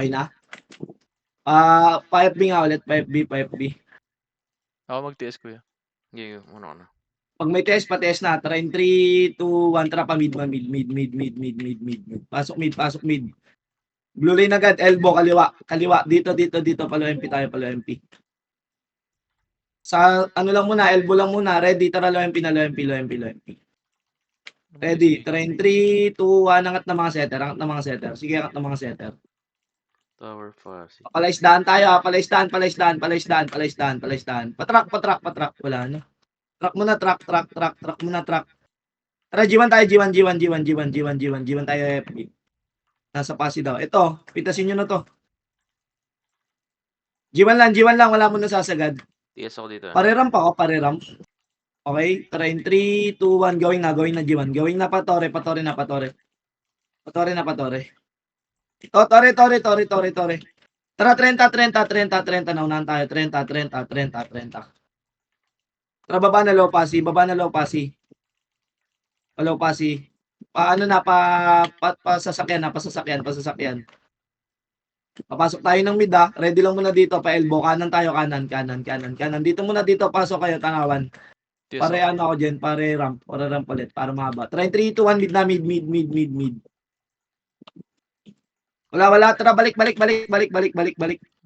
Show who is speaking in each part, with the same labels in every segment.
Speaker 1: Okay na? 5B nga ulit, 5B.
Speaker 2: Ako mag-TS kuya. Sige, ano.
Speaker 1: Pag may test, pa-test na. Try 3, 2, 1, tara pa mid. Pasok mid. Blue lane agad, elbow, kaliwa. Dito, palo MP tayo, palo MP. Sa ano lang muna, elbow lang muna. Ready, tara low MP na, low MP. Ready, try 3, 2, 1, angat na mga setter. Sige, angat na mga setter.
Speaker 2: Tower fast.
Speaker 1: Palaisdaan tayo, palaisdaan. Patrak. Wala na. Track muna. Tara, G1 tayo, G1 tayo, FB. Nasa pasi daw. Ito, pitasin nyo na to. G1 lang, wala mo na sasagad.
Speaker 2: TS ako dito.
Speaker 1: Pare-ramp ako. Okay, tara in 3, 2, 1, going na G1. Going na patore. Tore. Tara, 30. Naunahan tayo. 30. Tara, baba na low pasi. Low pasi. Paano na, pasasakyan. Papasok tayo ng mid ha. Ready lang muna dito. Pa-elbow. Kanan tayo. Kanan. Dito muna dito. Pasok kayo. Tanawan. Pare ano ako dyan. Pare ramp ulit. Para mahaba. Try 3, 2, 1. Mid na. Mid. Wala. Tara, balik.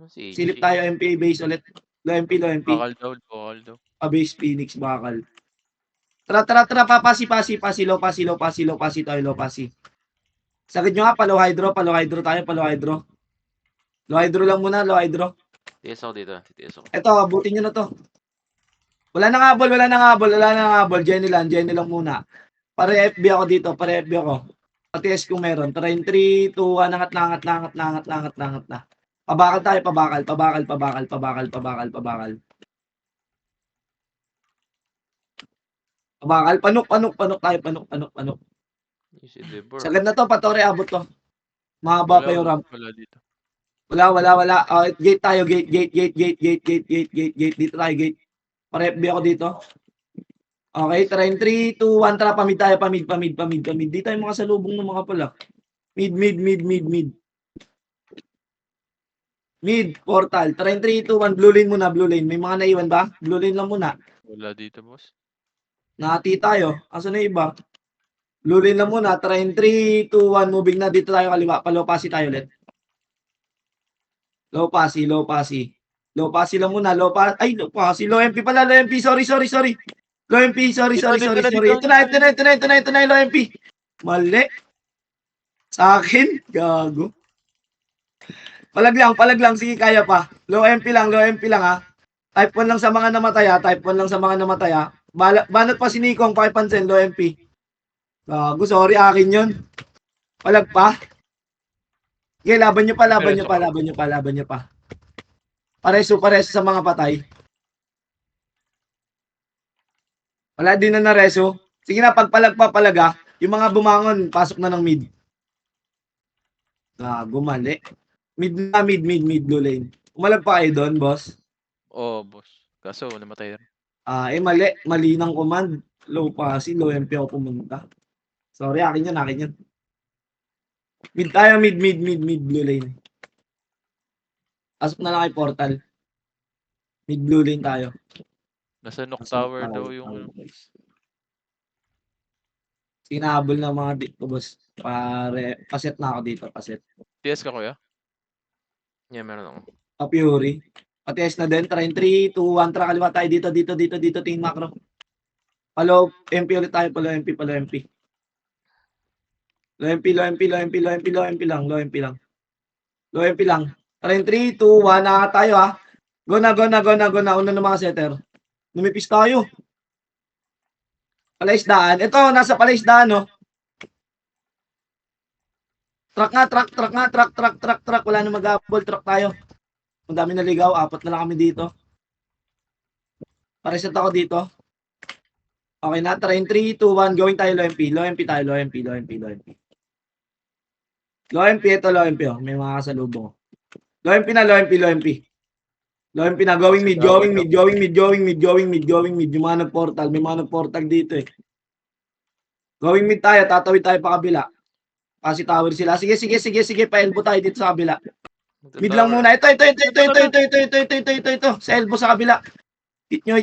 Speaker 1: Silip tayo. MP base ulit. Low MP.
Speaker 2: Bakal daw.
Speaker 1: Base Phoenix. Bakal. Tara. Papasi. Low pasi tayo. Sagad nyo nga. Palo hydro tayo. Low hydro lang muna.
Speaker 2: TS ako dito. TS ako.
Speaker 1: Ito, abutin nyo na to. Wala nang habol. Jenny lang muna. Pare FB ako dito. Pati-S kung meron. Tara in 3, 2, 1. Angat na. Pabakal tayo. Pabakal. Panok tayo. Sagad na to. Patore, abot to. Mahaba pa yung ramp.
Speaker 2: Wala dito.
Speaker 1: Wala. Gate tayo. Gate. Dito tayo, gate. Pare FB ako dito. Okay, try 3, 2, 1. Tara, pamid tayo. Pamid. Di tayo makasalubong ng mga pala. Mid. Mid, portal. Try 3, 2, 1. Blue lane muna. May mga naiwan ba? Blue lane lang muna.
Speaker 2: Wala dito, boss.
Speaker 1: Nahati tayo. Asa na iba? Blue lane lang muna. Try 3, 2, 1. Moving na. Dito tayo kaliwa. Palopasi tayo ulit. Low pasi. Low pasi lang muna. Low pasi. Low MP pala. Low MP. Sorry. Low MP. Sorry. Ito na. Low MP. Mali. Sa akin. Gago. Palag lang. Sige, kaya pa. Low MP lang ha. Type 1 lang sa mga namatay ha. Banat pa si Nikong. Pakipansin. Low MP. Gago. Sorry. Akin yun. Palag pa. Okay, laban nyo pa. Pareso sa mga patay. Wala din na reso. Sige na, pagpalag pa palaga. Yung mga bumangon, pasok na ng mid. Gumali. Mid blue lane. Umalag pa kayo doon, boss?
Speaker 2: Oo, boss. Kaso, namatay rin.
Speaker 1: Mali ng command. Low pasi, low MP ako pumunta. Sorry, akin yun. Mid tayo, mid blue lane. Pasok na lang kay portal. Mid blue lane tayo.
Speaker 2: Nasa Nook Tower daw yung...
Speaker 1: Sinahabol ng mga dito, boss. Paset na ako dito, paset.
Speaker 2: TS ka, kuya? Yeah, meron ako.
Speaker 1: Fury. Pati-S na din. Try 3, 2, 1. Tara, kaliwa tayo dito. Tingin macro. Palo MP ulit tayo. Palo MP. Low MP lang. Try 3, 2, 1. Na tayo ha. Go na. Una ng mga setter. Numipis tayo. Palaisdaan. Ito, nasa palaisdaan, no? Truck. Wala na mag-apple. Truck tayo. Ang dami naligaw. 4 na lang kami dito. Pareset ako dito. Okay na. Try 3, 2, 1. Going tayo low MP. Low MP. Ito low MP. Oh. May mga kasalubong. Low MP na. Going mid. Yung mga nag-portal. May mga nag-portal dito eh. Going mid tayo. Tatawid tayo pa kabila. Kasi tower sila. Sige. Pa-elbow tayo dito sa kabila. Mid lang
Speaker 2: Magta-tower.
Speaker 1: muna. Ito. Sa elbow sa kabila. Hit nyo.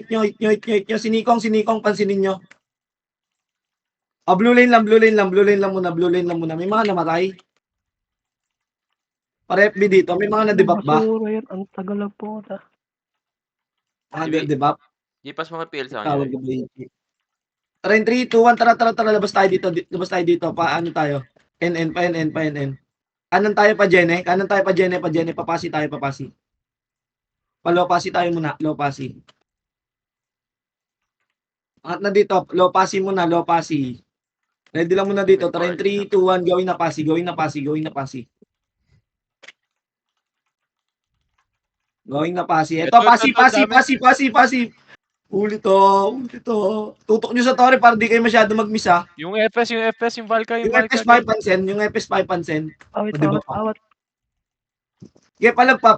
Speaker 1: Sinikong, pansinin nyo. Blue lane lang muna. May mga namatay. Pare-FB dito, may mga na-debuff ba?
Speaker 3: Basura yan, ang tagal na po.
Speaker 1: Mga
Speaker 2: Sige.
Speaker 1: na-debuff?
Speaker 2: Gipas mga PL sa
Speaker 1: Tawag
Speaker 2: kanya.
Speaker 1: ko ba yun? Tara, in 3, 2, 1, tara, labas tayo dito. Paano tayo? NN. Kanan tayo pa, Jene. Papasi tayo. Palopasi tayo muna, lopasi. At na dito, lopasi muna. Ready lang muna dito. Tara, in 3, 2, 1, gawin na pasi. Gawin na pasi. Ito, pasi. Ulit to. Tutok nyo sa tore para di kayo masyado mag-miss, ha.
Speaker 2: Yung FS, yung Valka,
Speaker 1: Yung FS 5 pansen.
Speaker 3: Awit,
Speaker 1: O, diba?
Speaker 3: awat.
Speaker 1: Okay, palag pa.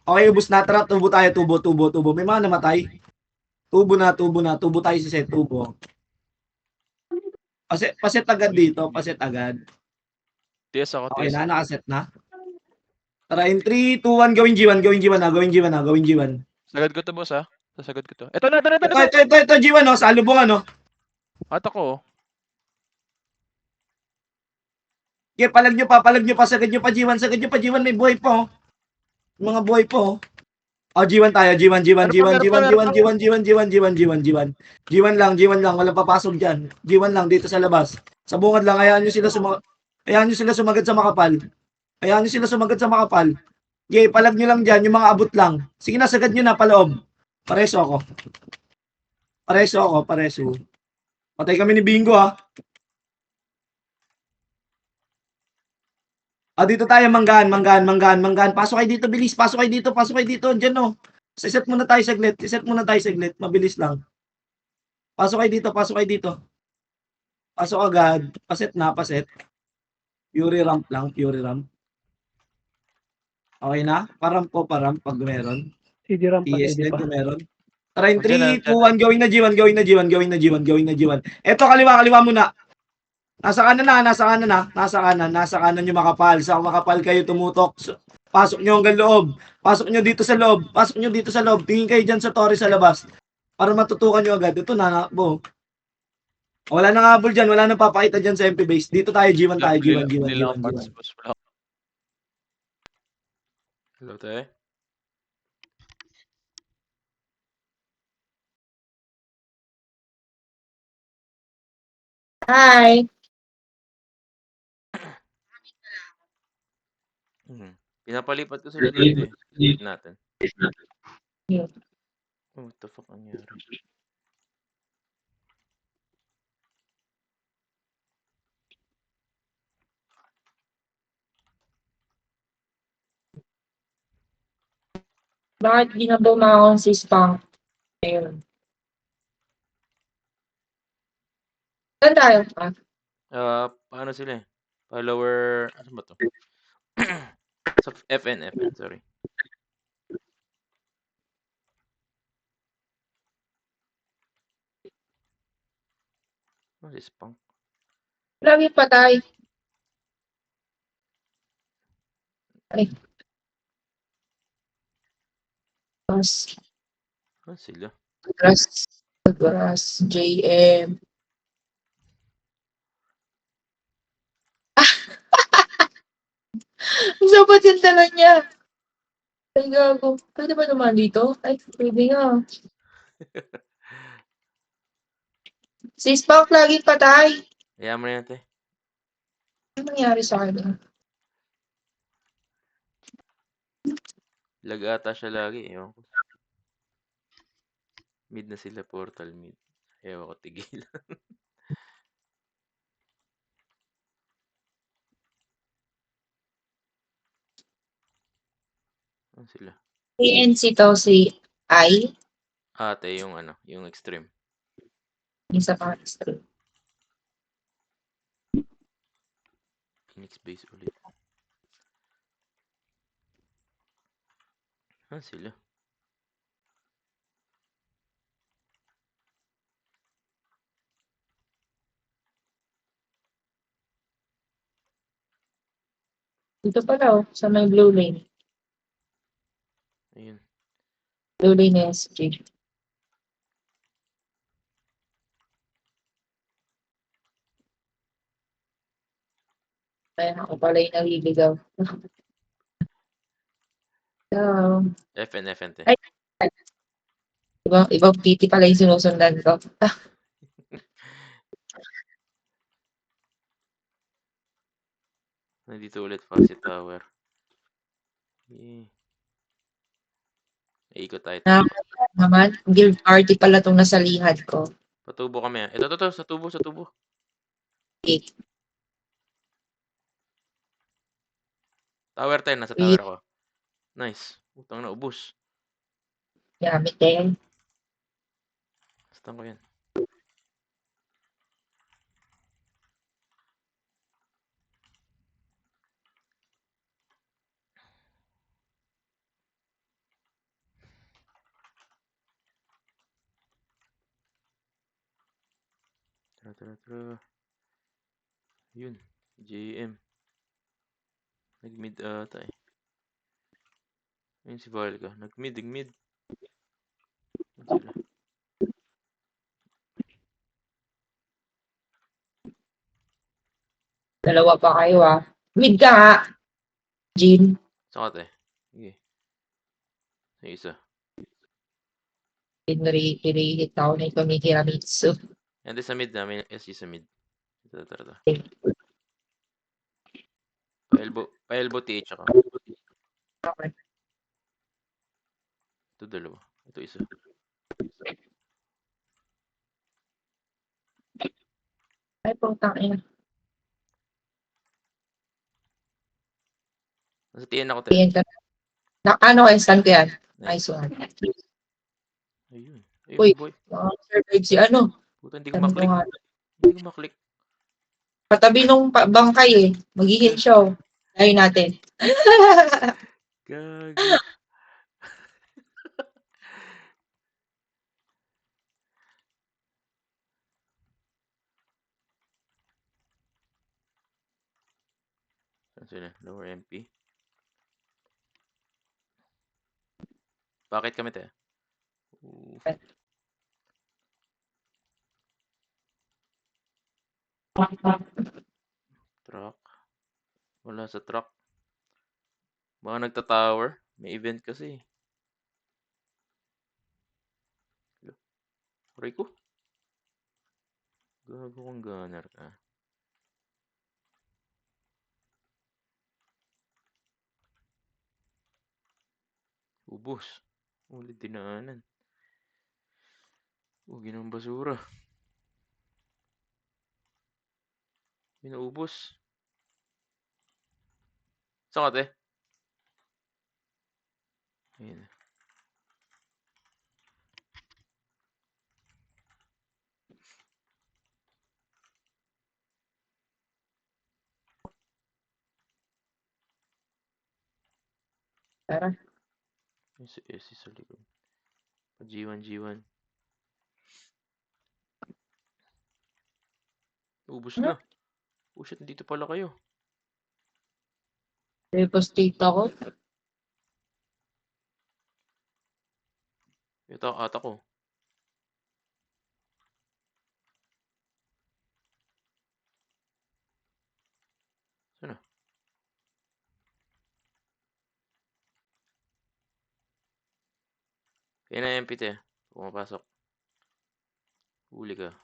Speaker 1: Okay, ubus na. Tara, tubo tayo. Tubo. May mga namatay. Tubo na. Tubo tayo sa set. Tubo. Paset agad dito.
Speaker 2: TS ako,
Speaker 1: Okay
Speaker 2: TS.
Speaker 1: na, nakaset na. Tara, in 3, 2, 1, gawin G1 na.
Speaker 2: Sagad ko to, boss, ha? Sasagad ko to. Ito na!
Speaker 1: Ito, G1, no? Salubungan, no?
Speaker 2: Atak ko, oh.
Speaker 1: Okay, palag nyo pa. Sagad nyo pa, G1. May buhay pa, oh. Mga buhay pa, oh. G1 tayo. G1 lang. Walang papasok dyan. G1 lang, dito sa labas. Sa bungad lang, hayaan nyo sila sumagat sa makapal. Okay, palag nyo lang dyan, yung mga abot lang. Sige na, sagad nyo na, paloob. Pareso ako. Patay kami ni Bingo, ha. Dito tayo, manggaan. Pasok kayo dito, bilis. Pasok kayo dito. Diyan, no. Set muna tayo saglit. Mabilis lang. Pasok kayo dito. Pasok agad. Paset. Fury ramp lang. Okay na? Param pag meron.
Speaker 3: CD ramp pa,
Speaker 1: TS
Speaker 3: CD
Speaker 1: din
Speaker 3: pa.
Speaker 1: kung meron. Tara, in
Speaker 2: Diyan
Speaker 1: 3, 2, 1, gawin na G1. Eto, kaliwa muna. Nasa kanan yung makapal. Sa makapal kayo tumutok. Pasok nyo hanggang loob. Pasok nyo dito sa loob. Tingin kayo dyan sa torre sa labas. Para matutukan nyo agad. Ito na, bo. Wala nang habol dyan. Wala nang papakita dyan sa MP base. Dito tayo, G1 tayo.
Speaker 2: Bili lang ang pads, boss. Wala. Hello, tayo.
Speaker 4: Hi.
Speaker 2: Pinapalipat ko sila dito, eh. Natin. Oh, what the fuck nangyari?
Speaker 4: Bakit di na bumangon si Spunk? Ayun. Saan tayo pa?
Speaker 2: Paano sila, eh? Follower, ano ba to? Sa FN, sorry. Ano si Spunk?
Speaker 4: Lagi patay. Ay. Grass,
Speaker 2: Ano sila?
Speaker 4: JM. Ang sabat yung dala niya. Ay, gago. Pwede ba naman dito? Ay, pwede nga. Si Spunk lagi patay.
Speaker 2: Kaya mo na yan, te.
Speaker 4: Ano nangyari sa akin?
Speaker 2: Lag ata siya lagi, ewan ko. Mid na sila, portal mid. Ewan ko, tigil. Ano sila?
Speaker 4: ANC to si I.
Speaker 2: Ate, yung ano, yung extreme.
Speaker 4: Yung sa pang-extreme.
Speaker 2: Phoenix base ulit. Ano sila?
Speaker 4: Dito pala, oh, sa may blue lane.
Speaker 2: Ayun.
Speaker 4: Blue lane SG. Kaya ako pala yung naliligaw.
Speaker 2: FN te.
Speaker 4: Ay, ibang PT pala yung sinusundan ko.
Speaker 2: Nandito ulit Fuzzy Tower. Ikot tayo.
Speaker 4: Naman, guild party pala itong nasalihan ko.
Speaker 2: Patubo kami. Ito, sa tubo.
Speaker 4: Okay.
Speaker 2: Tower 10, nasa tower ako. Nice. Utang na, ubos.
Speaker 4: Gamit din.
Speaker 2: Basta ko yan. Tara. Yun. JM. Nag-mid ata eh. Ayun si Valka. Nag-mid. Ayun sila.
Speaker 4: Dalawa pa kayo ah. Mid ka nga, Jean.
Speaker 2: Sakat eh. Sige. Yung isa.
Speaker 4: Pinrihit ako na ito ni Hiramitsu.
Speaker 2: Yan din sa mid namin. SG sa mid. Tara. Pa-elbow TH ako.
Speaker 4: Okay.
Speaker 2: Ito dalawa. Ito isa.
Speaker 4: Ay, putang ina.
Speaker 2: Nasa TN ako
Speaker 4: Tingin ka na. Ano kayo, stand ko yan?
Speaker 2: Nice.
Speaker 4: Nice one.
Speaker 2: Ayun.
Speaker 4: Uy.
Speaker 2: Boy.
Speaker 4: Survive si ano.
Speaker 2: Puta, hindi ko
Speaker 4: Ano
Speaker 2: maklik.
Speaker 4: nga.
Speaker 2: Hindi ko maklik.
Speaker 4: Patabi nung bangkay eh. Magiging show. Tayo natin.
Speaker 2: Gago. Saan sila? Lower MP. Bakit kami tayo? Truck. Wala sa truck. Baka nagta-tower. May event kasi. Aray ko. Gago kong gunner ka. Ubus. Ulit dinaanan. Ginawang basura. Pinaubos. Saan ka, te? Ayun.
Speaker 4: Tara.
Speaker 2: Yung si SC sa likod. G1. Ubus na. Oh shit, dito pala kayo.
Speaker 4: Devastate ako.
Speaker 2: Ito ata ko. Sana. Kaya na MP te. Pumapasok. Huli ka.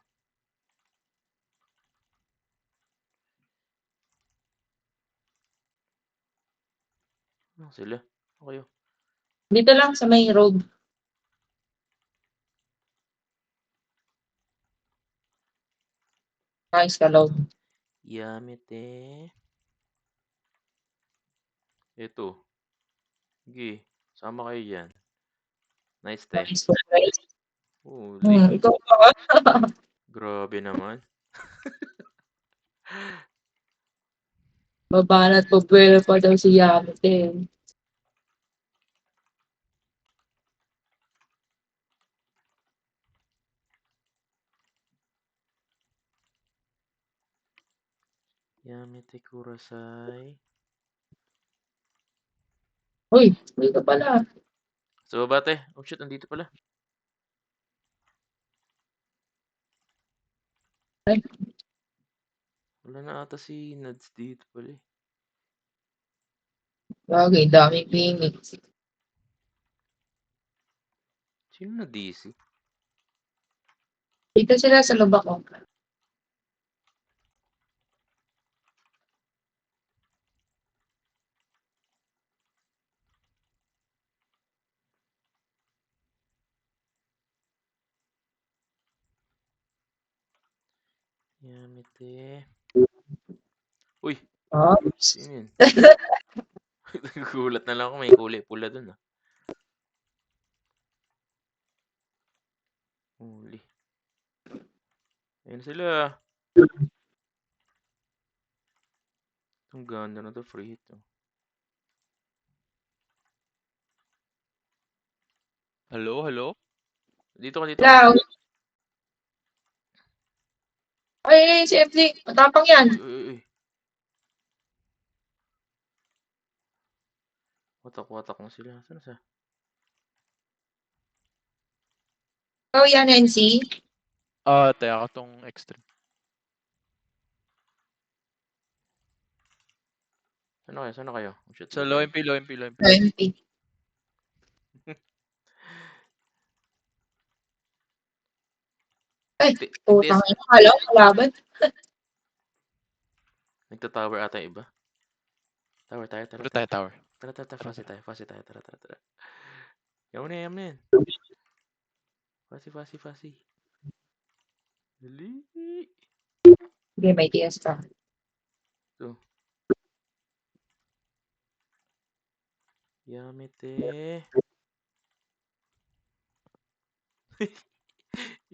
Speaker 2: Sila. Okay.
Speaker 4: Dito lang sa may road. Nice ka load.
Speaker 2: Yamete. Ito. Sige. Sama kayo dyan. Nice te.
Speaker 4: Nice one, guys.
Speaker 2: Holy.
Speaker 4: Ikaw ba?
Speaker 2: Grabe naman.
Speaker 4: Babanat po pa daw si Yamete.
Speaker 2: Yamete Kurasai.
Speaker 4: Uy, dito pala.
Speaker 2: Sa baba, te. Oh, shit. Nandito pala.
Speaker 4: Ay.
Speaker 2: Wala na ata si Nads dito pala eh.
Speaker 4: Bagay, daming pingit.
Speaker 2: Sino na DC?
Speaker 4: Dito sila sa lubak ko.
Speaker 2: Yamete. Uy!
Speaker 4: Oh,
Speaker 2: Sino yun? Nagulat na lang ako. May kulay pula dun ah. Huli. Ayun sila. Ang ganda na to. Free hit to.
Speaker 5: Hello, hello?
Speaker 2: Dito ka, dito ka.
Speaker 4: hello. Ay, si FD. Matapang yan.
Speaker 2: Uy, uy, uy. Watak-watak na sila. Saan na siya?
Speaker 4: Ikaw yan, NC.
Speaker 5: Teka ako tong extreme.
Speaker 2: Saan na kayo? Saan na kayo? Oh, shit,
Speaker 5: Sa
Speaker 2: baba.
Speaker 5: low MP, low MP, low MP.
Speaker 4: NP. Ay,
Speaker 2: Ti-
Speaker 4: putang
Speaker 2: tiis.
Speaker 4: ina. Kala ko kalaban.
Speaker 2: Nagta-tower ata yung iba. Tower tayo. Tara,
Speaker 5: Puro
Speaker 2: tara.
Speaker 5: tayo tower.
Speaker 2: Tara, tara, tara. Fast tayo. Fast tayo. Tara, tara, tara. Yaman na, yaman na yan. Fast. Dali.
Speaker 4: Sige, may TS ka.
Speaker 2: Ito. Yamete.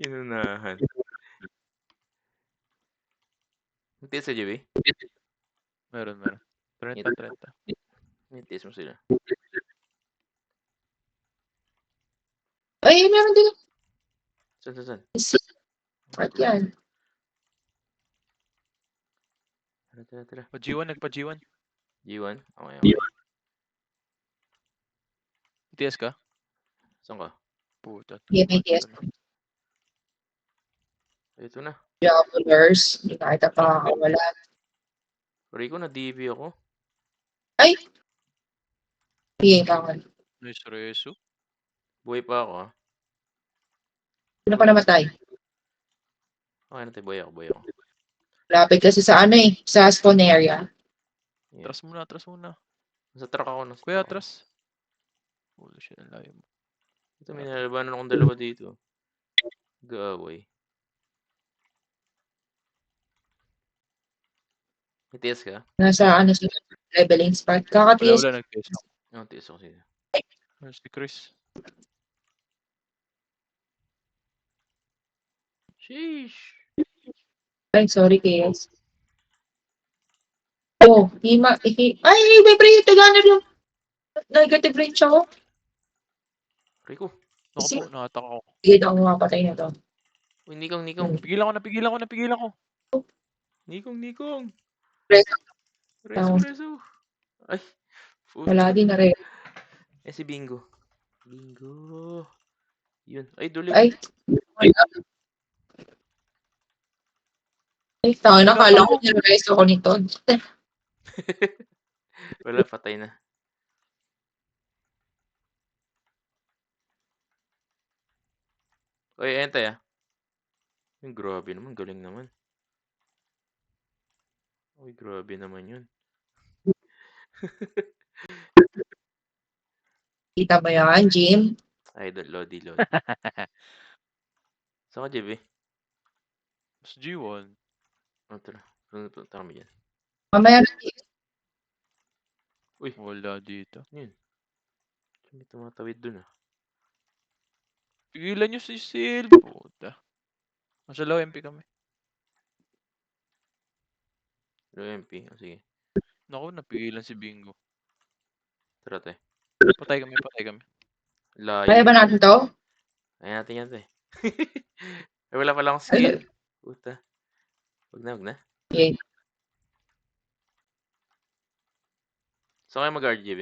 Speaker 2: Inunahan. Magtiis sa JB?
Speaker 5: Meron. 30.
Speaker 2: Magtiis mo sila.
Speaker 4: Ay, meron din.
Speaker 2: Saan?
Speaker 4: At yan.
Speaker 2: Tara.
Speaker 5: Pa-G1, nagpa-G1.
Speaker 2: G1? Okay.
Speaker 5: TS ka?
Speaker 2: Saan ka?
Speaker 5: Puta.
Speaker 4: Sige, may TS.
Speaker 2: Ito na.
Speaker 4: Jugglers. Hindi na kita pakakawala.
Speaker 2: Rico, na-DB ako.
Speaker 4: Ay! Sige, kakal.
Speaker 5: Nice reso.
Speaker 2: Buhay pa ako ah.
Speaker 4: Sino pa namatay?
Speaker 2: Okay na tayo, buhay ako.
Speaker 4: Lapit kasi sa ano eh. Sa spawn area.
Speaker 2: Yeah.
Speaker 5: Atras muna.
Speaker 2: Nasa truck ako.
Speaker 5: Kuya, atras. Holy shit, ang layo mo.
Speaker 2: Ito, may nalabanan akong dalawa dito. Gaaway. May TS ka?
Speaker 4: Nasa ano sa leveling spot. Kaka-TS.
Speaker 5: Wala, nag-TS ako.
Speaker 2: Yung TS ako sila.
Speaker 5: Si Chris.
Speaker 2: Sheesh!
Speaker 4: Ay, sorry, KS. Oh, ay, vibrate. Taganap yung negative range ako.
Speaker 2: Rico!
Speaker 5: Ako po, nakatak ako.
Speaker 4: Sige, ako mapatay na to.
Speaker 2: Uy, Nikong!
Speaker 5: Napigilan ko.
Speaker 2: Nikong!
Speaker 4: Reso.
Speaker 2: Reso! Ay!
Speaker 4: Wala din na rin.
Speaker 2: Si Bingo. Yun. Ay, dulig.
Speaker 4: Ay. Ay, tanga na. Kala ko nireso ko nito.
Speaker 2: Wala, patay na. Oy, ente ah. Yung grabe naman, galing naman. Uy, grabe naman yun.
Speaker 4: Kita mo yan, Jim?
Speaker 2: Idol, Lodi. Saan ka, JB?
Speaker 5: Mas G1.
Speaker 2: Tara. Punta kami dyan.
Speaker 4: Mamaya na.
Speaker 2: Uy,
Speaker 5: Wala dito.
Speaker 2: yun. May tumatawid dun ah.
Speaker 5: Pigilan nyo si Sil. Puta. Nasa low MP kami.
Speaker 2: Low MP. Sige.
Speaker 5: Naku, napigilan si Bingo.
Speaker 2: Tara, te.
Speaker 5: Patay kami.
Speaker 2: Layo.
Speaker 4: Kaya ba natin to?
Speaker 2: Kaya natin yan, te. Ay, wala pala akong skill. Puta. Wag na.
Speaker 4: Okay.
Speaker 2: Saan kayo mag-RGB?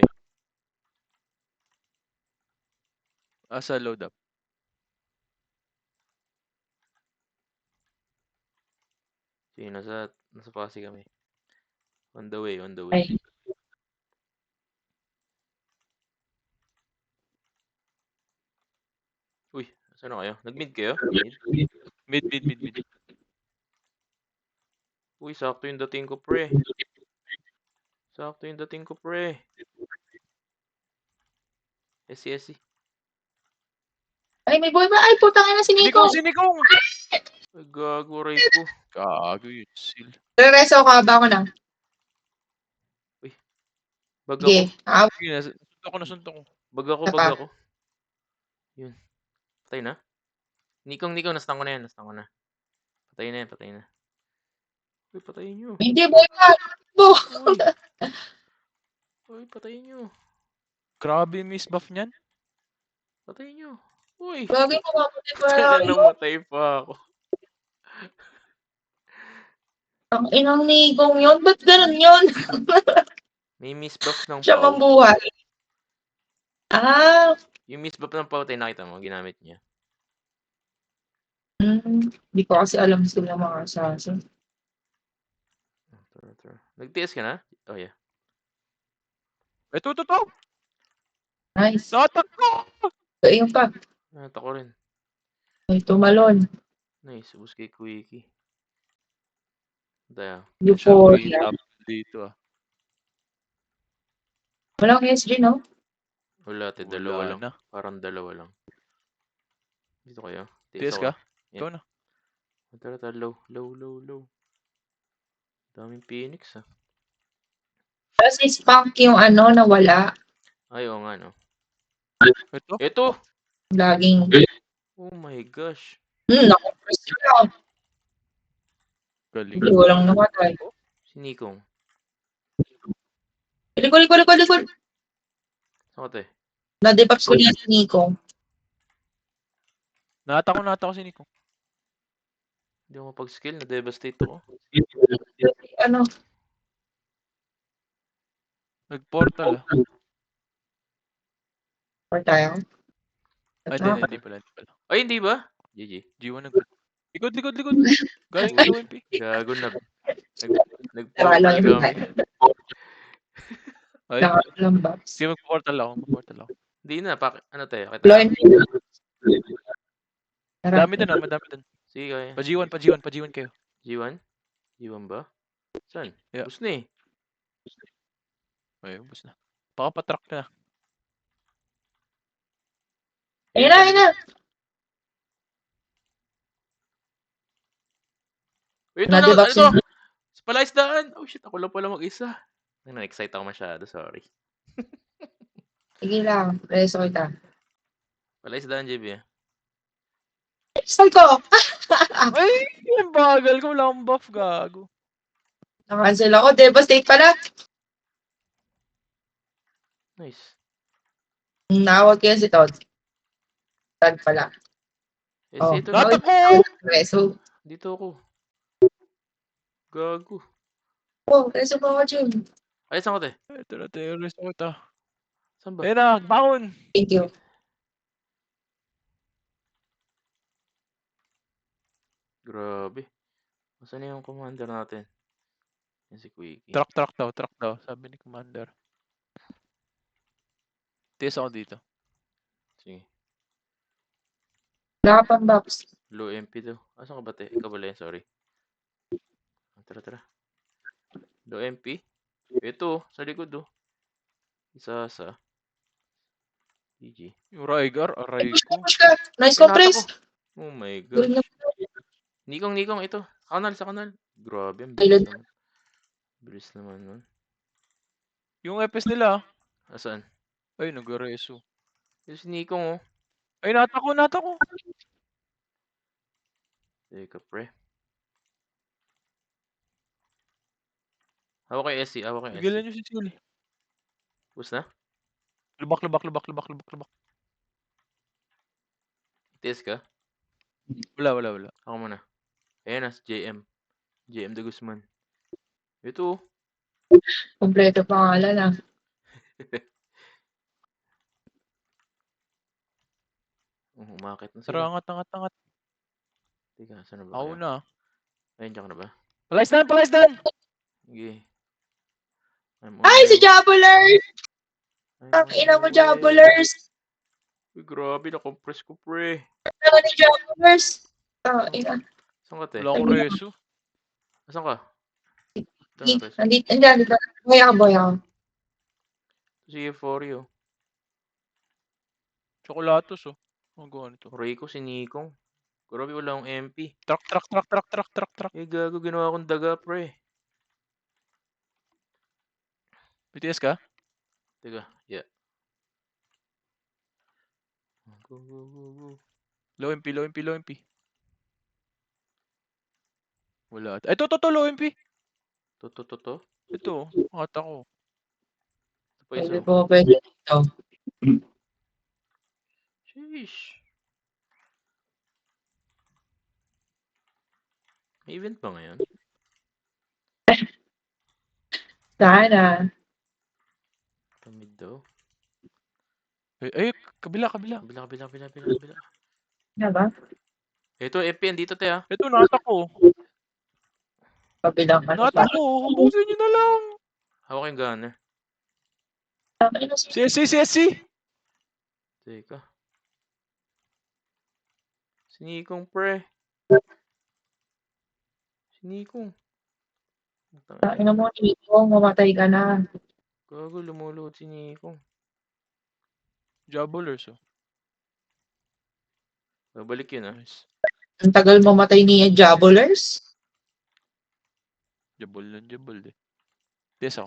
Speaker 5: Sa load up.
Speaker 2: Sige, nasa Pasig kami. On the way, on the way.
Speaker 4: Ay,
Speaker 2: Uy, saan na kayo? Nag-mid kayo? Mid?
Speaker 5: Mid.
Speaker 2: Uy, sakto yung dating ko, pre. Sakto yung dating ko, pre. SC.
Speaker 4: ay, may boy ba? Ay, putang ina si Nico.
Speaker 5: Sinikong!
Speaker 2: Ay, gago, ray ko.
Speaker 5: Gago yun, seal.
Speaker 4: Rereso ka ba ako na?
Speaker 2: Bag
Speaker 4: Sige.
Speaker 2: ako.
Speaker 5: Sige, nasuntok ko.
Speaker 2: Bag ako. Yun. Patay na? Nikong, nastan ko na yan. Patay na. Uy, patayin nyo.
Speaker 4: Hindi, boy ba? Bo.
Speaker 2: Uy, patayin nyo.
Speaker 5: Grabe yung miss buff niyan.
Speaker 2: Patayin nyo. Uy.
Speaker 4: Bagay ko mapunin pa
Speaker 2: Tara,
Speaker 4: lang.
Speaker 2: namatay pa ako.
Speaker 4: Ang inang Nikong yun. Ba't ganun yun?
Speaker 2: May miss buff ng
Speaker 4: Siya
Speaker 2: Pau.
Speaker 4: mambuhay. Ah.
Speaker 2: Yung miss buff ng Pau, tayo nakita mo, ginamit niya.
Speaker 4: Hindi ko kasi alam sila mga assassin.
Speaker 2: Tara. Nag-TS ka na? Oh, yeah.
Speaker 5: Ito.
Speaker 4: Nice.
Speaker 5: Natak ko!
Speaker 4: Ayun pa.
Speaker 2: Nata ko rin.
Speaker 4: Ay, tumalon.
Speaker 2: Nice. Ubus kay Quickie. Daya.
Speaker 4: Euphoria.
Speaker 5: Dito
Speaker 4: Walang SG, no?
Speaker 2: Wala,
Speaker 5: Wala
Speaker 2: dalawa lang.
Speaker 5: na.
Speaker 2: Parang dalawa lang. Dito kayo.
Speaker 5: TS
Speaker 2: ako.
Speaker 5: ka?
Speaker 2: Yeah.
Speaker 5: Ikaw na.
Speaker 2: Tara. Low. Daming Phoenix, ah.
Speaker 4: Tapos spunk yung ano, nawala.
Speaker 2: Ay, oo nga, no.
Speaker 5: Ito?
Speaker 2: Ito!
Speaker 4: Laging,
Speaker 2: Oh my gosh.
Speaker 4: naku-press yun lang.
Speaker 5: Galing.
Speaker 4: Hindi, walang namatay.
Speaker 2: Si Nikong.
Speaker 4: Likod.
Speaker 2: Saan ka, te?
Speaker 4: Na-debuffs ko niya si Nico.
Speaker 5: Natak ko si Nico.
Speaker 2: Hindi ako mapag-skill. Na-devastate ako.
Speaker 4: Ano?
Speaker 5: Nag-portal
Speaker 4: Or tayo?
Speaker 5: Ay, hindi pala.
Speaker 2: Ay, hindi ba? GG.
Speaker 5: G1 Likod. Galing sa OMP.
Speaker 2: Gago na.
Speaker 4: Wala
Speaker 2: Nag-portal
Speaker 4: yung
Speaker 2: kami.
Speaker 5: Ay,
Speaker 4: nakalang buffs.
Speaker 5: sige mag-portal ako.
Speaker 2: Hindi na. Ano tayo? Kita.
Speaker 4: Floyd.
Speaker 5: Madami dun.
Speaker 2: Sige, kaya.
Speaker 5: Pa G1 kayo.
Speaker 2: G1? G1 ba? Saan?
Speaker 5: Yeah.
Speaker 2: Gusto na eh.
Speaker 5: Ay, ubos na. Baka patrack na.
Speaker 4: Ayun na.
Speaker 2: Ito
Speaker 4: Na-debuff
Speaker 2: ito! Palaisdaan! Oh shit, ako lang pala mag-isa. Na-excite ako masyado, sorry.
Speaker 4: Sige lang, reso kita.
Speaker 2: Palaisdaan, JB.
Speaker 4: Saan ko?
Speaker 5: Ay, yung bagal ko. Wala akong buff, gago.
Speaker 4: Nakancel ako, devastate pala.
Speaker 2: Nice.
Speaker 4: Nawag kaya si Todd. Todd pala.
Speaker 2: Eh,
Speaker 4: Oh.
Speaker 2: ito na.
Speaker 5: Natak ko!
Speaker 4: Reso.
Speaker 2: Dito ako. Gago.
Speaker 4: Oh, reso pa ako dyan.
Speaker 2: Ay, saan ko, te?
Speaker 5: Ito na, terrorist ako ito.
Speaker 2: Saan ba?
Speaker 5: Ayun na, bangon!
Speaker 4: Thank you.
Speaker 2: Grabe. Saan na yung commander natin? Yan si Quickie.
Speaker 5: Track daw. Sabi ni Commander. TS ako dito.
Speaker 2: Sige.
Speaker 4: Wala ka pang buffs.
Speaker 2: Low MP daw. Saan ka ba, te? Ikaw pala yan, sorry. Tara. Low MP? Ito, sa likod, oh. Isa. GG.
Speaker 5: Yung Raigar, aray ko.
Speaker 4: Push ka. Nice compress.
Speaker 2: Oh my
Speaker 4: Good
Speaker 2: god.
Speaker 4: na.
Speaker 2: Nikong, ito. Sa kanal. Grabe, ang
Speaker 4: Ayun.
Speaker 2: bilis naman. Bilis naman nun.
Speaker 5: Yung FS nila.
Speaker 2: Asan?
Speaker 5: Ay, nag-reso.
Speaker 2: Ito si Nikong, oh.
Speaker 5: Ay, natak ko.
Speaker 2: Teka, pre. Hawak kay SC.
Speaker 5: Pigilan nyo si Chill.
Speaker 2: Bus na?
Speaker 5: Lubak.
Speaker 2: TS ka?
Speaker 5: Wala.
Speaker 2: Ako muna. Ayan na, si JM. JM de Guzman. Ito, oh.
Speaker 4: Kompleto pangalan ah.
Speaker 2: Umakit na
Speaker 5: Tara,
Speaker 2: sila.
Speaker 5: angat.
Speaker 2: Teka, saan na ba
Speaker 5: Ako
Speaker 2: kayo?
Speaker 5: na.
Speaker 2: Ayun, dyan ka na ba?
Speaker 5: Palayas dan!
Speaker 2: Sige. I'm on
Speaker 4: Ay,
Speaker 2: my
Speaker 4: si
Speaker 2: way.
Speaker 4: Jabulers!
Speaker 2: I'm
Speaker 4: Ang
Speaker 2: on
Speaker 4: ina
Speaker 2: my
Speaker 4: mo,
Speaker 2: way.
Speaker 4: Jabulers!
Speaker 2: Uy, grabe, na-compress ko, pre.
Speaker 4: Ano ni Jabulers? Ang ina.
Speaker 2: Saan ka, te?
Speaker 5: Wala akong reso.
Speaker 2: Saan ka? Saan ka, Res?
Speaker 4: Nandito. Boy ako.
Speaker 2: Sige, for you.
Speaker 5: Chocolatos, oh. Ang gawa nito.
Speaker 2: Rico, si Nikong. Grabe, wala akong MP.
Speaker 5: Truck.
Speaker 2: Eh, gago, ginawa akong daga, pre.
Speaker 5: BTS ka?
Speaker 2: Teka, yeah. Go.
Speaker 5: Low MP. Wala. Ay, to, low MP.
Speaker 2: To.
Speaker 5: Ito, ata ko.
Speaker 2: Ito pa isa.
Speaker 4: Pwede dito.
Speaker 2: Sheesh. May event ba ngayon?
Speaker 4: Sana.
Speaker 2: Tamid daw.
Speaker 5: Ay, kabila.
Speaker 2: Kabila.
Speaker 4: Ano ba?
Speaker 2: Ito, MP, andito, te, ah.
Speaker 5: Ito, nata ko.
Speaker 4: Kabilang ano pa.
Speaker 5: Nata ko. Hubusin nyo na lang.
Speaker 2: Hawak yung gunner.
Speaker 5: CSC.
Speaker 2: Teka. Si Nikong, pre.
Speaker 4: Ina mo, Nico, mamatay ka na.
Speaker 2: Gago, lumuluhod si Nikong.
Speaker 5: Jabulers, oh.
Speaker 2: Babalik yun, ah.
Speaker 5: Nice.
Speaker 4: Ang tagal mamatay ni Jabulers.
Speaker 5: Jabul eh. Yes, ako.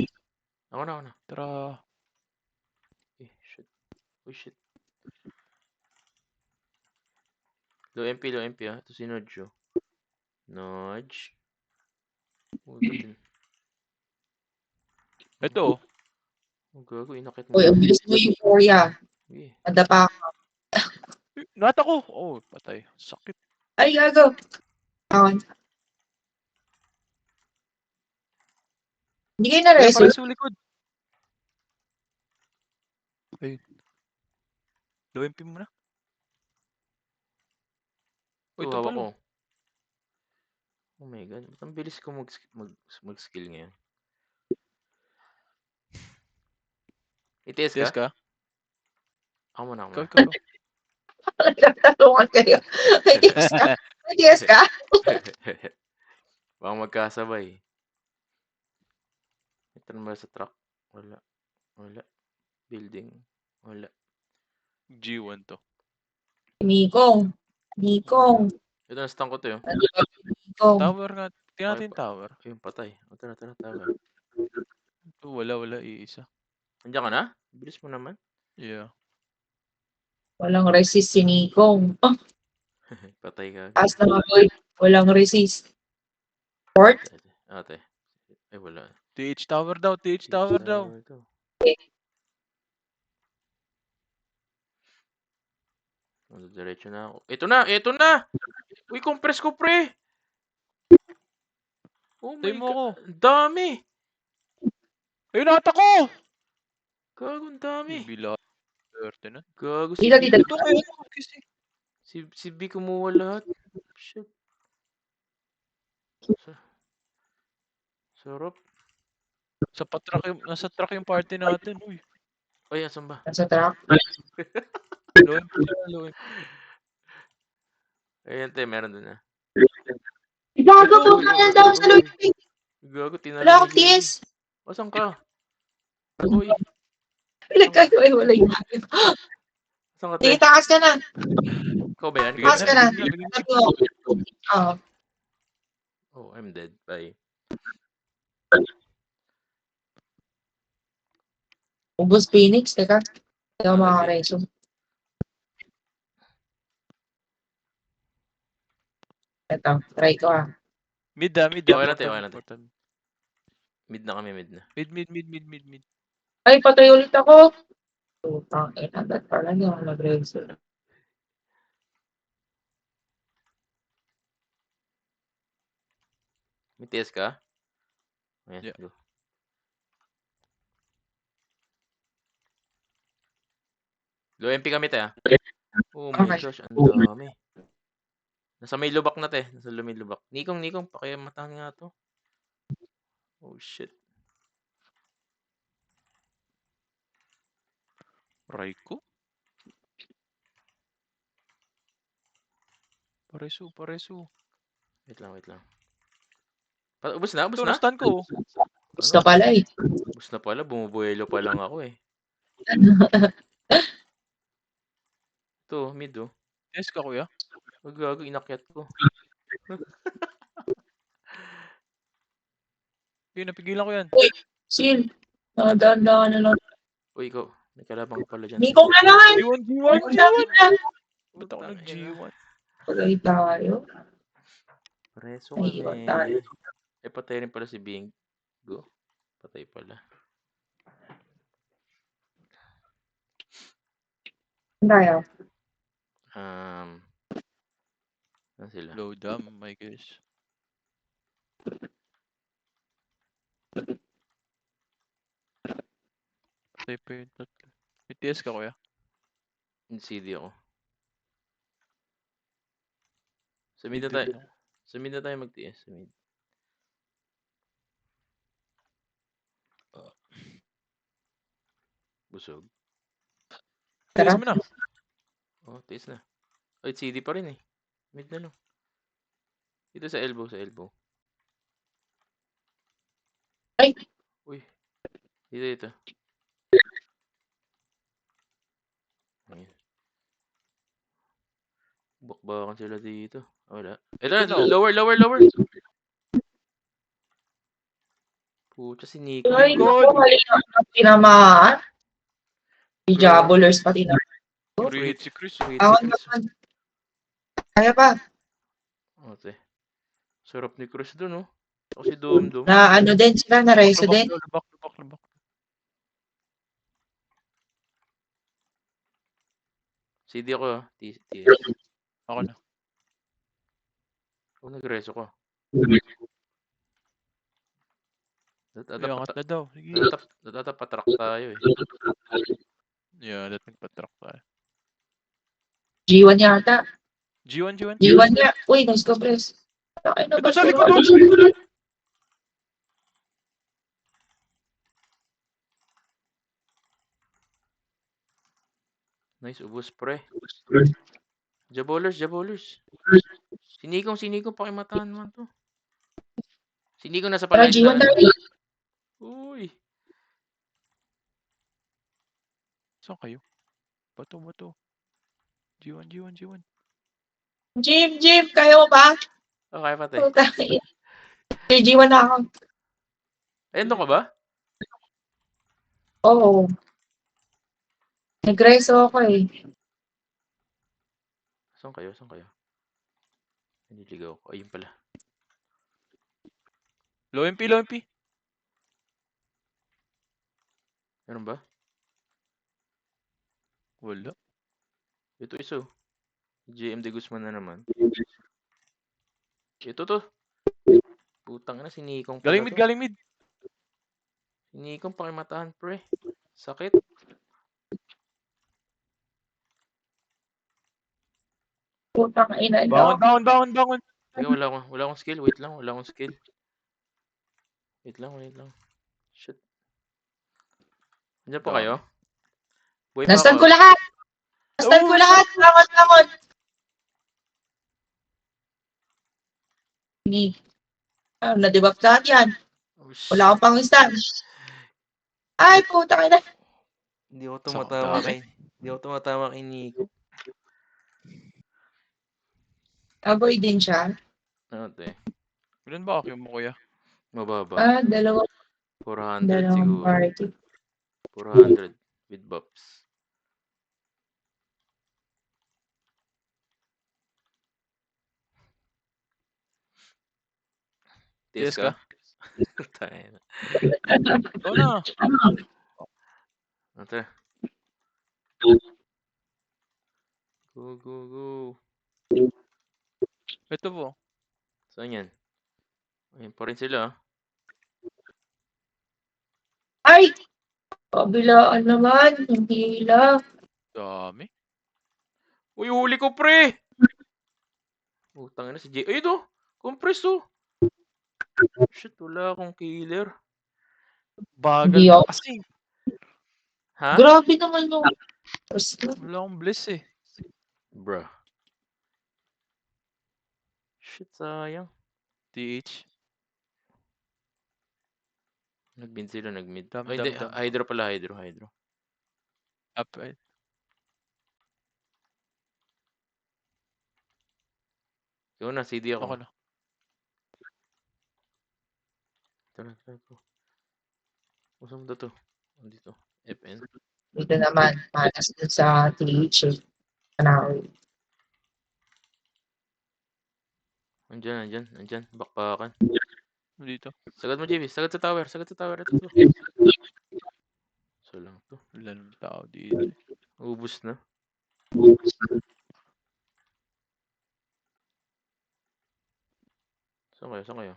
Speaker 2: Ako na.
Speaker 5: Tara.
Speaker 2: Eh, shit. Oh, shit. Low MP, ah. Ito si Nodge, oh. Nodge. Ito din.
Speaker 5: Ito, oh.
Speaker 2: Oh, gago, inakit
Speaker 4: Uy,
Speaker 2: na.
Speaker 4: ang bilis mo Euphoria.
Speaker 2: Sige.
Speaker 4: Nadapa ka.
Speaker 5: Nata ko. Oh, patay. Sakit.
Speaker 4: Ay, gago. Awan. Hindi kayo
Speaker 5: Kaya
Speaker 4: na-reso.
Speaker 5: pala sa likod. Ayun. Low MP muna. Oh, ito
Speaker 2: hawak
Speaker 5: pala.
Speaker 2: ko. Oh my god, ba't ang bilis ko mag-skill ngayon? ITS
Speaker 5: Yes
Speaker 2: ka?
Speaker 5: ka?
Speaker 2: Ako muna.
Speaker 5: Ikaw.
Speaker 4: Nagtatanungan kayo. May DS ka? May DS ka?
Speaker 2: Baka magkasabay. Ito naman sa truck. Wala. Building. Wala.
Speaker 5: G1 to.
Speaker 4: Nikong.
Speaker 2: Ito, na-stun ko to yun.
Speaker 4: Nikong.
Speaker 5: Tower nga. Tingnan natin yung tower.
Speaker 2: Ayun, patay. O, tara, tower.
Speaker 5: Ito, wala. Iisa.
Speaker 2: Andiyan ka na? Bilis mo naman.
Speaker 5: Yeah.
Speaker 4: Walang resist si Nikong. Oh,
Speaker 2: Patay ka.
Speaker 4: taas na boy. Walang resist. Port?
Speaker 2: Ate. Ay, wala.
Speaker 5: TH tower daw.
Speaker 2: Ito. Diretso na ako. Ito na! Uy, compress ko, pre! Oh my
Speaker 5: Tayo mo ako.
Speaker 2: god. Ang dami!
Speaker 5: Ayun, nata ko!
Speaker 2: Gago, ang dami.
Speaker 5: Bila. Swerte na.
Speaker 2: Gago, si
Speaker 4: Dito.
Speaker 5: Ito kayo.
Speaker 2: Si B kumuha lahat. Shit. Sarap.
Speaker 5: Nasa truck yung party natin. Uy.
Speaker 2: Ay, asan ba?
Speaker 4: Nasa truck.
Speaker 5: Low MP.
Speaker 2: Ayan, te, meron dun na.
Speaker 4: Gago,
Speaker 5: Ito,
Speaker 4: tumagal daw sa Louis.
Speaker 2: Gago, tinalo
Speaker 4: Wala akong
Speaker 2: ni Louie.
Speaker 4: TS.
Speaker 2: Asan ka? Uy,
Speaker 4: Pinagkagawin wala yung
Speaker 2: asan ka, te?
Speaker 4: Sige, takas ka na.
Speaker 2: Ikaw ba yan?
Speaker 4: Takas ka na.
Speaker 5: Bigyan na.
Speaker 4: Tatlo. Oo.
Speaker 2: Oh, I'm dead. Bye.
Speaker 4: Ubus Phoenix, teka. Ito
Speaker 2: Ah,
Speaker 4: mga
Speaker 2: lagi.
Speaker 4: reso. Ito, try ko ah.
Speaker 5: Mid.
Speaker 2: Okay lang, te. Mid na kami, mid na.
Speaker 5: Mid.
Speaker 4: Ay, patay ulit ako. Putang ina, ba't pala niya ako nag-reso?
Speaker 2: May TS ka? Ayan,
Speaker 5: Yeah.
Speaker 2: go. Low MP kami, te, ah. Oh my
Speaker 4: Okay.
Speaker 2: gosh, ang dami. Nasa may lubak na te. Nasa may lubak. Nikong, pakimatahan nga to. Oh shit.
Speaker 5: Raiko? Paresu.
Speaker 2: Wait lang. Ubus na?
Speaker 5: Ito, na-stun ko.
Speaker 4: Gusto pala eh.
Speaker 2: Ubus na pala. Bumubuelo pa lang ako eh. Ito, mid oh.
Speaker 5: Yes ka, kuya.
Speaker 2: Wag gago, inakyat ko.
Speaker 5: Yun, napigilan ko yan.
Speaker 4: Sil. Nakadaan-daan na lang.
Speaker 2: Uy, ikaw. May kalabang ka pala dyan.
Speaker 4: Hindi ko nga naman.
Speaker 5: G1. Ba't ako
Speaker 2: Putang ina.
Speaker 5: nag-G1?
Speaker 4: Pagay tayo.
Speaker 2: Preso
Speaker 4: Naiiwan tayo.
Speaker 2: kami. Patay rin pala si Bing. Go. Patay pala.
Speaker 4: Tayo.
Speaker 2: Saan sila?
Speaker 5: Low dam, my gosh. Patay pa yun. BTS ka, kuya.
Speaker 2: CD ako. Sa mid na tayo. Sa mid na tayo mag-TS. Sa mid. Busog.
Speaker 5: TS
Speaker 4: Tara.
Speaker 5: mo na.
Speaker 2: Oh, TS na. Ay, CD pa rin eh. Mid na lang. Dito sa elbow.
Speaker 4: Ay.
Speaker 2: Uy. Dito. Ayun. Bakbakan sila dito. Wala. Ito na,
Speaker 5: Ito na.
Speaker 2: lower. Pucha, si Nico.
Speaker 4: Ay,
Speaker 5: God.
Speaker 4: naku, mali na tinamaan. Si Jabulers pati na.
Speaker 5: Free hit si Chris.
Speaker 4: Ako naman. Kaya pa.
Speaker 2: Ote. Sarap ni Cruz dun, oh. Ako si Dum.
Speaker 4: Na ano din sila, na reso din.
Speaker 5: Lubak.
Speaker 2: CD ako, ah. TS.
Speaker 5: Ako na.
Speaker 2: Ako nagreso ko.
Speaker 5: May angat na daw. Sige.
Speaker 2: Natatapatrack tayo, eh.
Speaker 5: Yeah, that nagpatrack tayo.
Speaker 4: G1 yata.
Speaker 5: G1.
Speaker 4: G1 niya. Uy, nice ko, press. Ay,
Speaker 5: Ito sa likod,
Speaker 2: Nice, ubos, pre. Jabolers. Sinikong, pakimatahan naman to. Sinikong nasa
Speaker 4: Tara,
Speaker 2: palay
Speaker 4: G1
Speaker 2: na.
Speaker 4: tayo.
Speaker 2: Uy.
Speaker 5: Saan kayo? Bato. G1.
Speaker 4: Jim, kayo ba?
Speaker 2: Okay, pati.
Speaker 4: Kay G1 na ako.
Speaker 2: Ayun doon ka ba?
Speaker 4: Oo. Nagreso ako eh.
Speaker 2: Saan kayo? Nililigaw ko. Ayun pala.
Speaker 5: Low MP.
Speaker 2: Meron ba?
Speaker 5: Wala.
Speaker 2: Ito iso. JM De Guzman na naman. Ito to. Putang na, sinikong pala to.
Speaker 5: Galing mid.
Speaker 2: Sinikong, pakimatahan, pre. Sakit.
Speaker 4: Putang ina.
Speaker 5: Bangon.
Speaker 2: Teka, wala akong skill. Wait lang. Wait lang. Shit. Andiyan po kayo? Buhay pa
Speaker 4: Nastan
Speaker 2: ako.
Speaker 4: ko lahat. Bangon. Ni. Na-debuff lahat yan.
Speaker 2: Oh,
Speaker 4: Wala akong pang stand. Ay, putang ina.
Speaker 2: Hindi ako
Speaker 5: Sakit.
Speaker 2: tumatama kay Nico.
Speaker 4: Avoid din siya.
Speaker 2: Ano te?
Speaker 5: Ilan ba ako mo, kuya?
Speaker 2: Mababa.
Speaker 4: Dalawang
Speaker 2: 400 siguro.
Speaker 4: party.
Speaker 2: 400 with buffs. TS ka? Tayo na.
Speaker 5: Oo na.
Speaker 2: Ate. Go.
Speaker 5: Ito po.
Speaker 2: Saan yan? Ayun pa rin sila.
Speaker 4: Ay! Kabilaan naman. Ang hila.
Speaker 5: Dami.
Speaker 2: Uy, huli ko, pre! Utang na si Jay. Ay, ito! Compress, oh! Shit, wala akong killer.
Speaker 5: Bagal
Speaker 4: Hindi
Speaker 5: pa
Speaker 4: ako.
Speaker 5: kasi.
Speaker 2: Ha?
Speaker 4: Grabe naman yung first na.
Speaker 5: Wala akong bliss eh.
Speaker 2: Bruh. Shit, sayang.
Speaker 5: TH.
Speaker 2: Nag-mid sila, nag-mid.
Speaker 5: Dam,
Speaker 2: Ay, hindi.
Speaker 5: dam, dam.
Speaker 2: Hydro pala, hydro.
Speaker 5: Up, eh.
Speaker 2: Ikaw na, CD ako.
Speaker 5: Ako na.
Speaker 2: Ito. Usang to. Dito. FN.
Speaker 4: Dito naman, malas dun sa TH eh. Panawi.
Speaker 2: Andyan. Bakbakan.
Speaker 5: Dito.
Speaker 2: Sagad mo, JB. Sagad sa tower. Ito. So lang to.
Speaker 5: Wala naman tao dito.
Speaker 2: Ubus na. Saan kayo?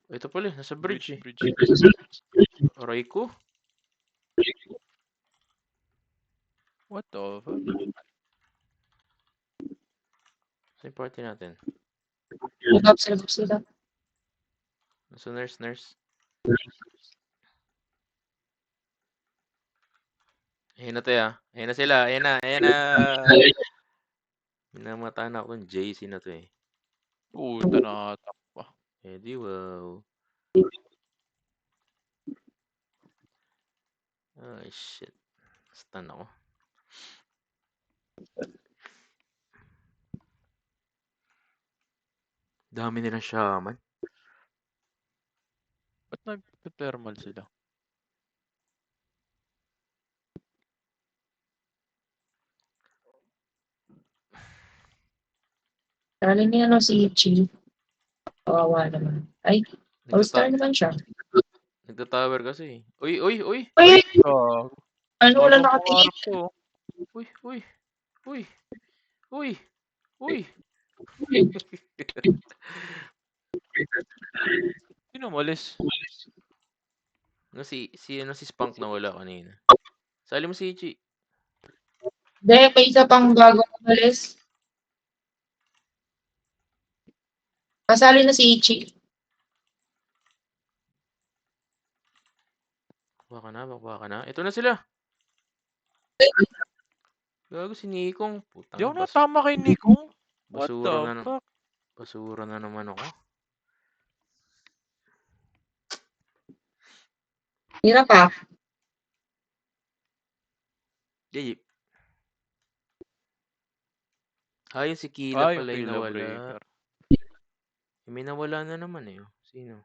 Speaker 2: Ito pala, nasa bridge eh.
Speaker 5: Bridge.
Speaker 2: Aray ko.
Speaker 5: What the fuck?
Speaker 2: Saan yung party natin?
Speaker 4: Nag-up sila.
Speaker 2: Nasa nurse. Ayun na tayo. Ayun na sila. Ayun na. Minamataan ako ng JC na to eh.
Speaker 5: Puta, nakatakpa.
Speaker 2: Eh di wow. Ay shit. Stun ako. Dami nilang shaman.
Speaker 5: Ba't nag-thermal sila?
Speaker 4: Dali niya no si Ichi. Kawawa naman. Ay, all-star naman siya.
Speaker 2: Nagta-tower kasi. Uy!
Speaker 4: Uy!
Speaker 5: Oh,
Speaker 4: Ano wala
Speaker 5: bagong
Speaker 4: nakatingin?
Speaker 5: pangarap ko.
Speaker 2: Uy!
Speaker 5: Sino umalis?
Speaker 2: Si Spunk na wala kanina. Sali mo si Ichi.
Speaker 4: Hindi, may isa pang bagong umalis. Kasali na si Ichi.
Speaker 2: Bakwa ka na. Ito na sila. Gago si Nikong.
Speaker 5: Di ako
Speaker 2: Putang
Speaker 5: natama kay Nico. What
Speaker 2: basura
Speaker 5: the
Speaker 2: na
Speaker 5: fuck?
Speaker 2: basura na naman ako.
Speaker 4: Hirap pa.
Speaker 2: Jay. Ayun si Kila
Speaker 5: Yung
Speaker 2: pala yung
Speaker 5: Kila
Speaker 2: nawala.
Speaker 5: Breaker.
Speaker 2: May nawala na naman eh. Oh. Sino?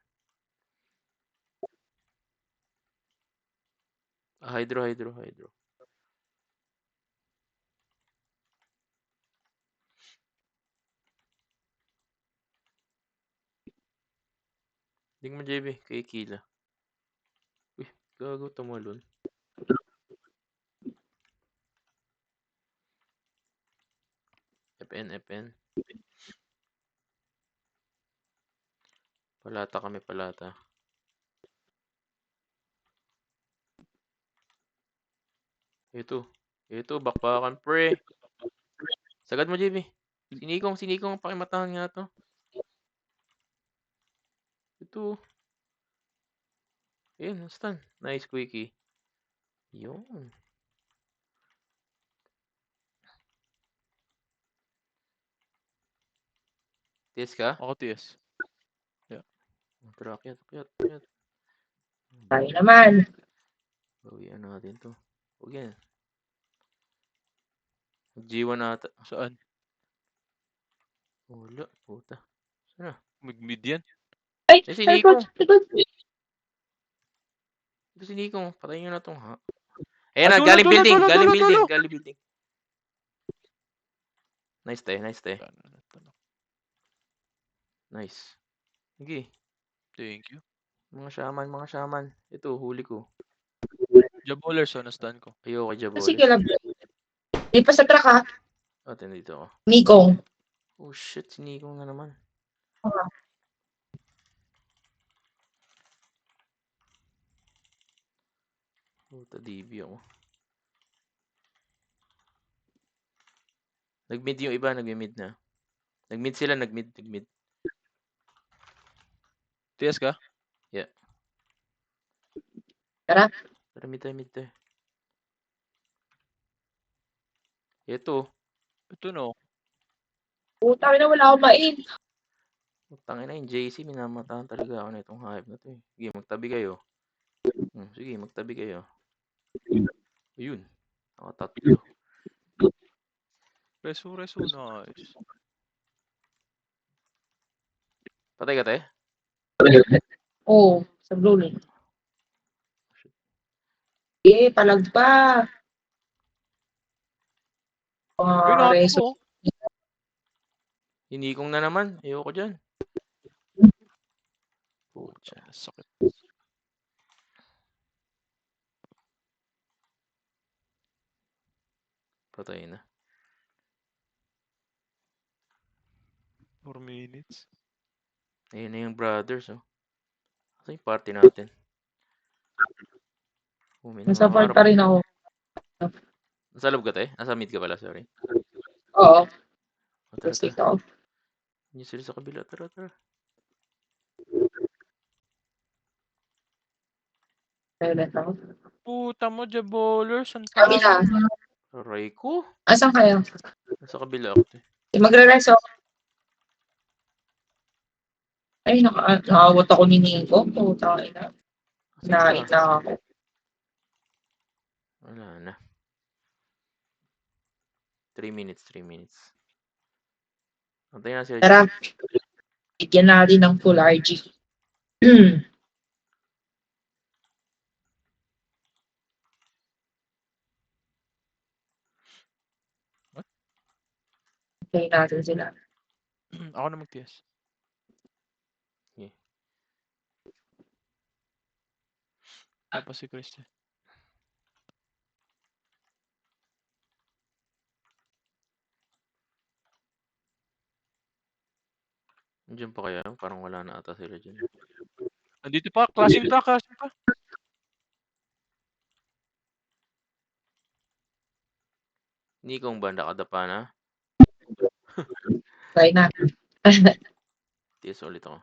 Speaker 2: Hydro. Tingnan mo JB, kay Kila. Uy, gago tumalon. FN. Palata kami. Ito, bakbakan pre. Sagad mo JB. Sinikong, pakimatahan nga to. Ito. Ayun, stun. Nice, quickie. Yun. TS ka?
Speaker 5: Ako TS.
Speaker 2: Tara, akyat.
Speaker 4: Tayo naman.
Speaker 2: Bawian natin to. Huwag yan. G1 ata.
Speaker 5: Saan?
Speaker 2: Wala, puta. Sana.
Speaker 5: Mag-mid yan?
Speaker 4: Ay,
Speaker 2: Eh, si Nico.
Speaker 4: likod.
Speaker 2: Ito si Nico. Patayin nyo na tong ha. Ayan na,
Speaker 5: Dulo,
Speaker 2: galing
Speaker 5: dulo,
Speaker 2: building.
Speaker 5: dulo,
Speaker 2: Galing
Speaker 5: dulo,
Speaker 2: building.
Speaker 5: dulo.
Speaker 2: Galing building. Nice tayo. Nice. Sige.
Speaker 5: Thank you.
Speaker 2: Mga shaman. Ito, huli ko.
Speaker 5: Jabolers, na-stun ko.
Speaker 2: Ayoko kay
Speaker 4: Kasi
Speaker 2: Jaboles.
Speaker 4: kilab. Di pa sa truck ha.
Speaker 2: Nandito ako.
Speaker 4: Nikong.
Speaker 2: Oh shit, si Nico na naman.
Speaker 4: Ah.
Speaker 2: Puta, DB ako. Nag-mid yung iba, nag-mid na. Nag-mid sila, nag-mid.
Speaker 5: TS ka?
Speaker 4: Tara.
Speaker 2: Tara, mid tayo. Ito.
Speaker 5: Ito no.
Speaker 4: Puta na, wala akong main.
Speaker 2: Tangin na yung JC, minamatahan talaga ako na itong hype na to eh. Sige, magtabi kayo. Sige, magtabi kayo. Ayun. Nakatatlo.
Speaker 5: Reso, nice.
Speaker 2: Patay ka, te?
Speaker 4: Oo, sa blue lane. Palag pa.
Speaker 5: Uy,
Speaker 4: Reso.
Speaker 5: nakatakbo.
Speaker 2: Hinikong na naman. Ayoko dyan.
Speaker 5: Pucha, sakit.
Speaker 2: Patay na.
Speaker 5: 4 minutes.
Speaker 2: Ayun na yung brothers, oh. Kasi yung party natin.
Speaker 4: Nasa part pa rin ako.
Speaker 2: Nasa loob ka, te? Nasa mid ka pala, sorry.
Speaker 4: Oo.
Speaker 2: Tara.
Speaker 4: Mistake ako.
Speaker 2: Hindi sila sa kabila. Tara.
Speaker 4: Silent ako.
Speaker 5: Puta mo, Jabolers. Ang
Speaker 4: Kabila.
Speaker 2: Aray ko.
Speaker 4: Asan kayo?
Speaker 2: Nasa kabila ako, te.
Speaker 4: Magre-reso. Ay, nakaawat ako ni Nico. Puta ina. Nain na ako.
Speaker 2: Wala na. 3 minutes. Antayin na sila.
Speaker 4: Tara. Bigyan natin ng full RG.
Speaker 5: What?
Speaker 4: Hintayin natin sila.
Speaker 5: Ako na mag-TS.
Speaker 2: Okay.
Speaker 5: Tapos si Christian.
Speaker 2: Nandiyan pa kaya? Parang wala na ata sila dyan.
Speaker 5: Nandito pa, clashing pa.
Speaker 2: Nikong ba nakadapa na?
Speaker 4: Try na.
Speaker 2: TS ulit ako.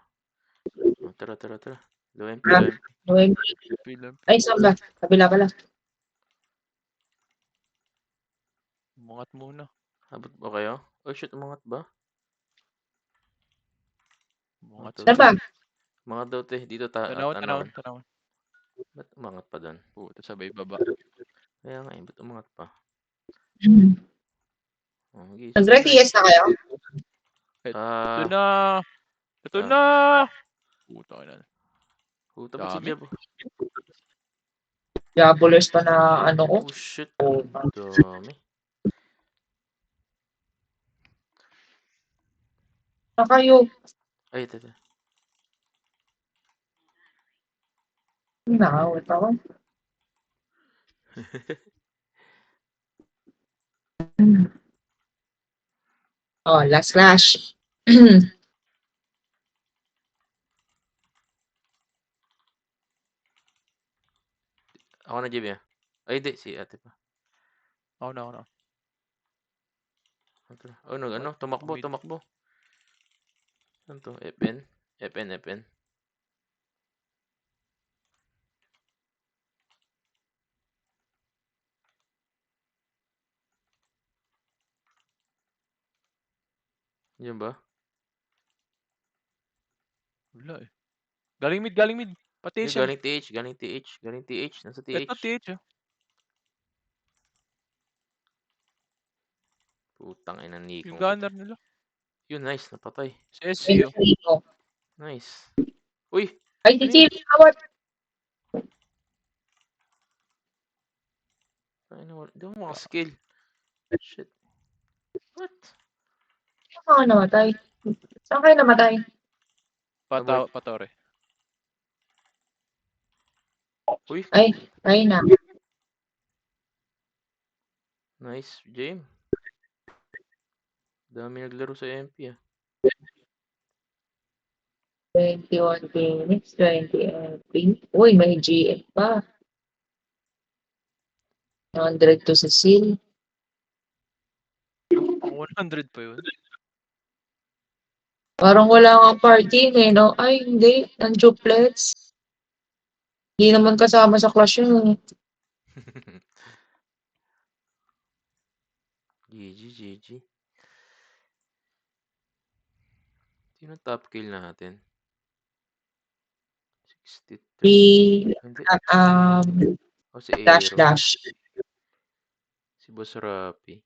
Speaker 2: Oh, tara. Low MP.
Speaker 4: Noem.
Speaker 5: Pilam.
Speaker 4: Ay, saan ba? Kabila pala.
Speaker 5: Umangat muna.
Speaker 2: Abot ba kayo? Oh shit, umangat ba?
Speaker 5: Umangat
Speaker 2: Ito.
Speaker 4: Saan ba?
Speaker 2: Umangat daw, te. Dito
Speaker 5: Tanawin.
Speaker 2: Ba't umangat pa doon?
Speaker 5: Puta, sabay baba.
Speaker 2: Kaya nga, ba't umangat pa? Oh, okay.
Speaker 4: Nag-TS na kayo?
Speaker 5: Ito na! Puta ka na.
Speaker 2: Puta ba si
Speaker 5: Dami.
Speaker 2: Jabo?
Speaker 4: Diabolers pa na ano ko.
Speaker 2: Oh shit.
Speaker 4: Oh,
Speaker 2: Dami.
Speaker 4: na kayo.
Speaker 2: Ay, ito.
Speaker 4: Nakawat ako. Oh, last clash.
Speaker 2: Ako na, JB. Ay, di. Si ate pa.
Speaker 5: Ako na.
Speaker 2: Oh, tumakbo. Ano to? FN. Diyan ba?
Speaker 5: Wala eh. Galing mid. Pati
Speaker 2: Yung
Speaker 5: siya.
Speaker 2: galing TH. Nasa TH.
Speaker 5: Ito TH ah.
Speaker 2: Putang ina ni
Speaker 5: Yung
Speaker 2: Nikong.
Speaker 5: gunner nila.
Speaker 2: Yun, nice. Napatay.
Speaker 5: Si SC oh.
Speaker 4: Dito.
Speaker 2: Nice. Uy!
Speaker 4: Ay, si Chief, awat.
Speaker 2: Di mo mga skill. Shit. What?
Speaker 4: Saan ako namatay? Saan kayo namatay?
Speaker 5: Patore.
Speaker 2: Uy!
Speaker 4: Ay, na.
Speaker 2: Nice, James. Dami naglaro sa MP ah.
Speaker 4: 21 minutes, 20 MP. Uy, may GF pa. 100 to Cecil.
Speaker 5: Pang 100 pa yun.
Speaker 4: Parang wala nga party eh, no? Ay, hindi. Nanduplets. Hindi naman kasama sa clash yun.
Speaker 2: GG. Sino top kill natin? 63.
Speaker 4: Si,
Speaker 2: Hindi. O si
Speaker 4: Dash
Speaker 2: Aero.
Speaker 4: Dash.
Speaker 2: Si Boss Rapi.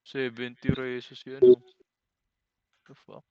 Speaker 5: 70 resos yan. Oh. The fuck?